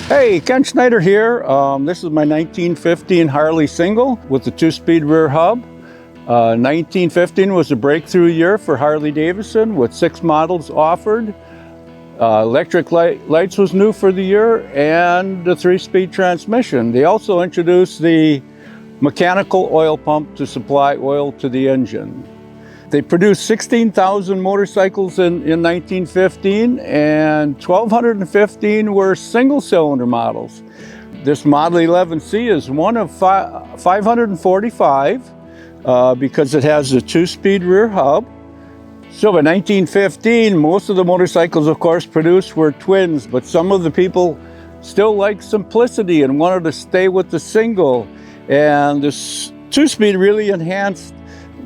Hey, Ken Schneider here. This is my 1915 Harley single with the 2-speed rear hub. 1915 was a breakthrough year for Harley-Davidson with 6 models offered. Electric lights was new for the year and the 3-speed transmission. They also introduced the mechanical oil pump to supply oil to the engine. They produced 16,000 motorcycles in 1915, and 1,215 were single-cylinder models. This Model 11C is one of 545 because it has a 2-speed rear hub. So in 1915, most of the motorcycles, of course, produced were twins, but some of the people still liked simplicity and wanted to stay with the single. And this 2-speed really enhanced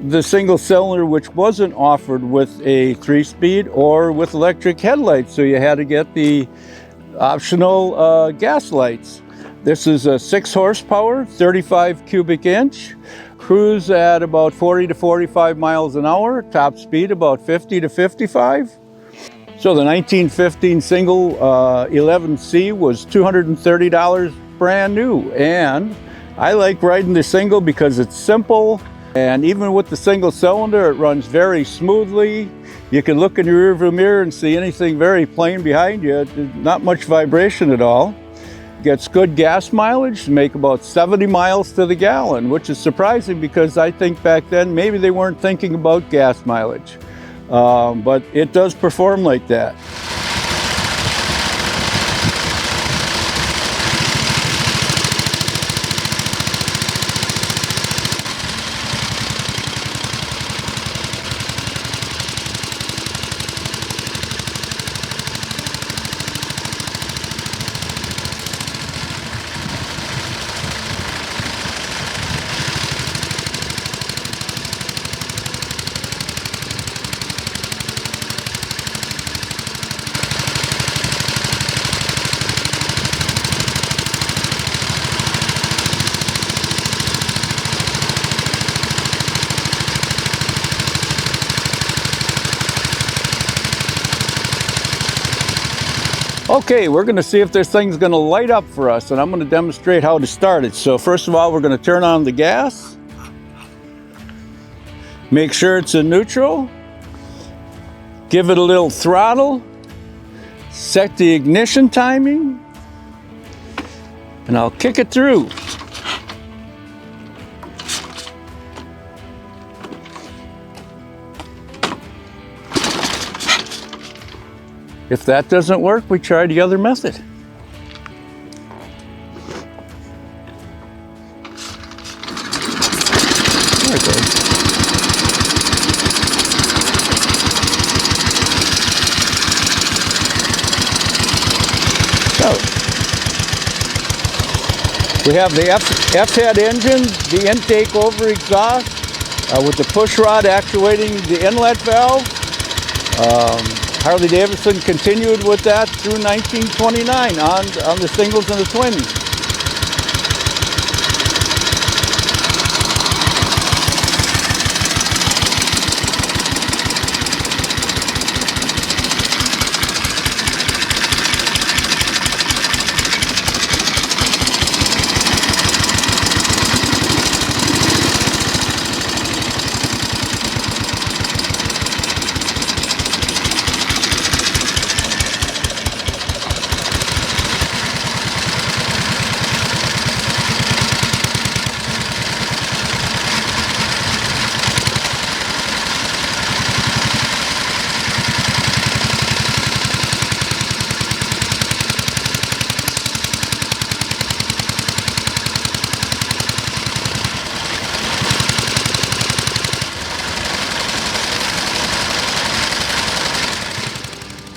the single cylinder, which wasn't offered with a 3-speed or with electric headlights, so you had to get the optional gas lights. This is a 6 horsepower, 35 cubic inch, cruise at about 40 to 45 miles an hour, top speed about 50 to 55. So the 1915 single 11C was $230 brand new, and I like riding the single because it's simple. And even with the single cylinder, it runs very smoothly. You can look in your rearview mirror and see anything very plain behind you. There's not much vibration at all. Gets good gas mileage, make about 70 miles to the gallon, which is surprising because I think back then maybe they weren't thinking about gas mileage. But it does perform like that. Okay, we're going to see if this thing's going to light up for us, and I'm going to demonstrate how to start it. So first of all, we're going to turn on the gas. Make sure it's in neutral. Give it a little throttle. Set the ignition timing. And I'll kick it through. If that doesn't work, we try the other method. There it goes. So, we have the F-head engine, the intake over exhaust, with the push rod actuating the inlet valve. Harley-Davidson continued with that through 1929 on the singles and the twins.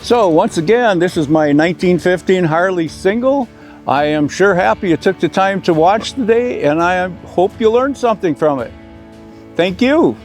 So once again, this is my 1915 Harley single. I am sure happy you took the time to watch today, and I hope you learned something from it. Thank you.